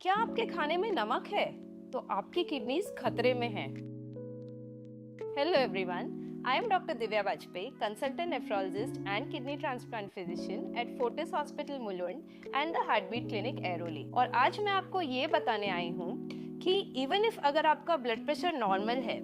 क्या आपके खाने में नमक है तो आपकी किडनीज खतरे में हैं। Hello everyone, I am doctor Divya Vajpayee, consultant nephrologist and kidney transplant physician at Fortis hospital Mulund and the heartbeat clinic Airoli. और आज मैं आपको ये बताने आई हूँ कि इवन इफ अगर आपका ब्लड प्रेशर नॉर्मल है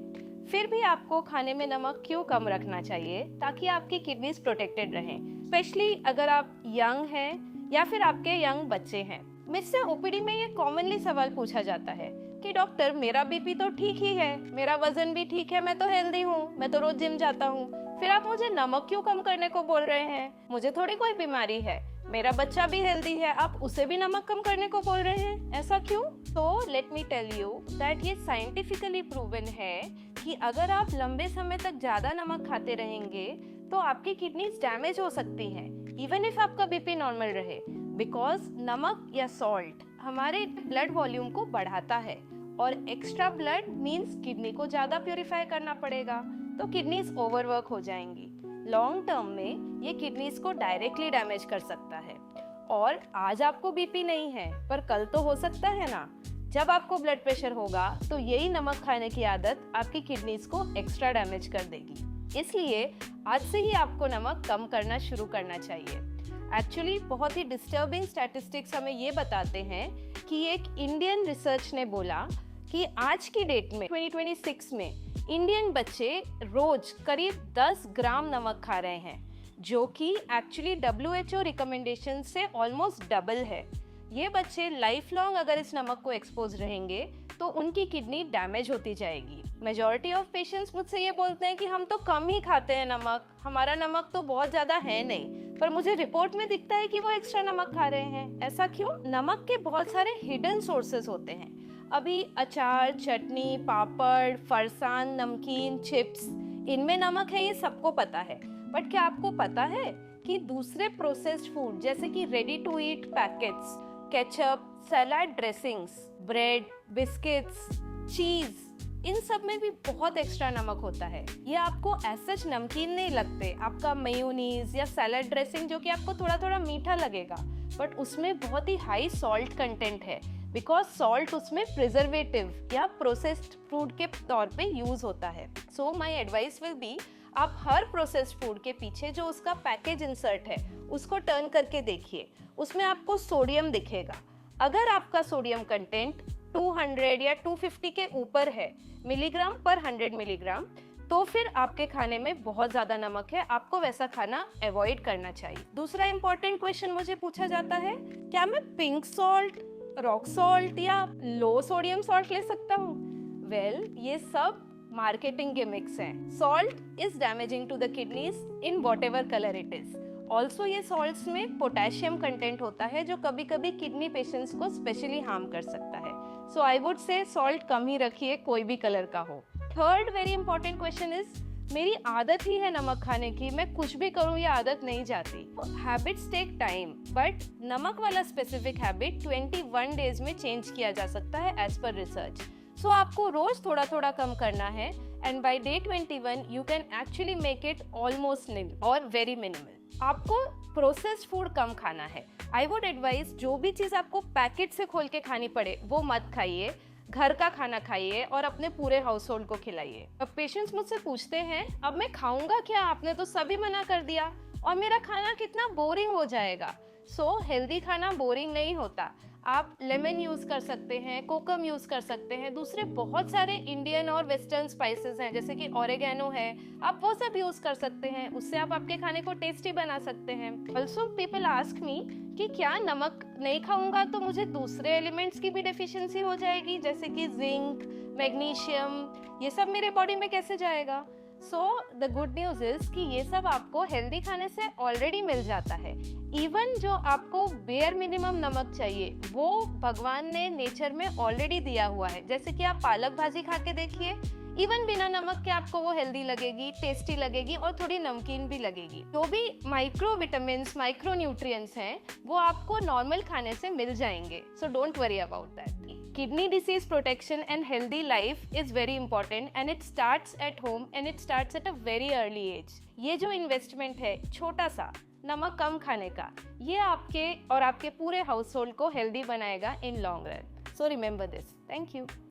फिर भी आपको खाने में नमक क्यों कम रखना चाहिए ताकि आपकी किडनीज प्रोटेक्टेड रहें, स्पेशली अगर आप यंग हैं या फिर आपके यंग बच्चे हैं। मुझसे ओपीडी में ये कॉमनली सवाल पूछा जाता है कि डॉक्टर मेरा बीपी तो ठीक ही है, मेरा वजन भी ठीक है, मैं तो हेल्दी हूँ, मैं तो रोज जिम जाता हूँ, फिर आप मुझे नमक क्यों कम करने को बोल रहे हैं? मुझे थोड़ी कोई बीमारी है, मेरा बच्चा भी हेल्दी है, आप उसे भी नमक कम करने को बोल रहे हैं, ऐसा क्यों? तो let me tell you that ये साइंटिफिकली प्रूवन है कि अगर आप लंबे समय तक ज्यादा नमक खाते रहेंगे तो आपकी किडनीज डैमेज हो सकती हैं, इवन इफ आपका बीपी नॉर्मल रहे, बिकॉज नमक या सॉल्ट हमारे ब्लड वॉल्यूम को बढ़ाता है और एक्स्ट्रा ब्लड मींस किडनी को ज्यादा प्यूरिफाई करना पड़ेगा, तो किडनीज ओवरवर्क हो जाएंगी। लॉन्ग टर्म में ये किडनीज को डायरेक्टली डैमेज कर सकता है। और आज आपको बीपी नहीं है पर कल तो हो सकता है ना, जब आपको ब्लड प्रेशर होगा तो यही नमक खाने की आदत आपकी किडनीज को एक्स्ट्रा डैमेज कर देगी। इसलिए आज से ही आपको नमक कम करना शुरू करना चाहिए। एक्चुअली बहुत ही डिस्टर्बिंग स्टैटिस्टिक्स हमें ये बताते हैं कि एक इंडियन रिसर्च ने बोला कि आज की डेट में 2026 में इंडियन बच्चे रोज करीब 10 ग्राम नमक खा रहे हैं, जो कि एक्चुअली WHO रिकमेंडेशन से ऑलमोस्ट डबल है। ये बच्चे लाइफ लॉन्ग अगर इस नमक को एक्सपोज रहेंगे तो उनकी किडनी डैमेज होती जाएगी। मेजॉरिटी ऑफ पेशेंट्स मुझसे ये बोलते हैं कि हम तो कम ही खाते हैं नमक, हमारा नमक तो बहुत ज़्यादा है नहीं, पर मुझे रिपोर्ट में दिखता है कि वो एक्स्ट्रा नमक खा रहे हैं। ऐसा क्यों? नमक के बहुत सारे हिडन सोर्सेज होते हैं। अभी अचार, चटनी, पापड़, फरसान, नमकीन, चिप्स, इनमें नमक है, ये सबको पता है। बट क्या आपको पता है कि दूसरे प्रोसेस्ड फूड जैसे कि ready to eat packets, ketchup, salad dressings, bread, biscuits, cheese, इन सब में भी बहुत एक्स्ट्रा नमक होता है। ये आपको ऐसा नमकीन नहीं लगते, आपका मेयोनीज या सैलड ड्रेसिंग जो कि आपको थोड़ा थोड़ा मीठा लगेगा, बट उसमें बहुत ही हाई सॉल्ट कंटेंट है, बिकॉज सॉल्ट उसमें प्रिजर्वेटिव या प्रोसेस्ड फूड के तौर पे यूज होता है। सो माई एडवाइस विल बी, आप हर प्रोसेस्ड फूड के पीछे जो उसका पैकेज इंसर्ट है उसको टर्न करके देखिए, उसमें आपको सोडियम दिखेगा। अगर आपका सोडियम कंटेंट 200 या 250 के ऊपर है मिलीग्राम पर 100 मिलीग्राम, तो फिर आपके खाने में बहुत ज़्यादा नमक है, आपको वैसा खाना अवॉइड करना चाहिए। दूसरा इंपॉर्टेंट क्वेश्चन मुझे पूछा जाता है, क्या मैं पिंक सॉल्ट, रॉक सॉल्ट या लो सोडियम सॉल्ट ले सकता हूँ? वेल, ये सब मार्केटिंग गिमिक्स हैं। Salt is damaging to the kidneys in whatever colour it is. Also ये सॉल्ट्स में पोटेशियम कंटेंट होता है जो कभी कभी किडनी पेशेंट्स को स्पेशली हार्म कर सकता है। सो आई वुड से सॉल्ट कम ही रखिए, कोई भी कलर का हो। Third very important question is, मेरी आदत ही है नमक खाने की, मैं कुछ भी करूँ ये आदत नहीं जाती। हैबिट्स टेक टाइम, बट नमक वाला स्पेसिफिक हैबिट 21 डेज में चेंज किया जा सकता है एज पर रिसर्च। सो आपको रोज थोड़ा थोड़ा कम करना है and by day 21 you can actually make it almost nil और वेरी मिनिमल। आपको प्रोसेस्ड फूड कम खाना है। आई वुड एडवाइस, जो भी चीज़ आपको पैकेट से खोल के खानी पड़े वो मत खाइए, घर का खाना खाइए और अपने पूरे हाउस होल्ड को खिलाइए। अब पेशेंट्स मुझसे पूछते हैं, अब मैं खाऊंगा क्या, आपने तो सभी मना कर दिया और मेरा खाना कितना बोरिंग हो जाएगा। सो हेल्दी खाना बोरिंग नहीं होता। आप लेमन यूज़ कर सकते हैं, कोकम यूज़ कर सकते हैं, दूसरे बहुत सारे इंडियन और वेस्टर्न स्पाइसेस हैं जैसे कि ऑरेगेनो है, आप वो सब यूज़ कर सकते हैं, उससे आप आपके खाने को टेस्टी बना सकते हैं। ऑल्सो पीपल आस्क मी कि क्या नमक नहीं खाऊंगा तो मुझे दूसरे एलिमेंट्स की भी डेफिशिएंसी हो जाएगी, जैसे कि जिंक, मैग्नीशियम, ये सब मेरे बॉडी में कैसे जाएगा? So the good news is कि ये सब आपको हेल्दी खाने से ऑलरेडी मिल जाता है। इवन जो आपको बेयर मिनिमम नमक चाहिए वो भगवान ने नेचर में ऑलरेडी दिया हुआ है। जैसे कि आप पालक भाजी खा के देखिए, इवन बिना नमक के आपको वो हेल्दी लगेगी, टेस्टी लगेगी और थोड़ी नमकीन भी लगेगी। जो भी माइक्रो विटामिन्स, माइक्रो न्यूट्रिएंट्स हैं वो आपको नॉर्मल खाने से मिल जाएंगे। So don't worry about that. Kidney disease protection and healthy life is very important and it starts at home and it starts at a very early age. ये जो investment है छोटा सा, नमक कम खाने का। ये आपके और आपके पूरे हाउस होल्ड को हेल्दी बनाएगा in long run. So remember this. Thank you.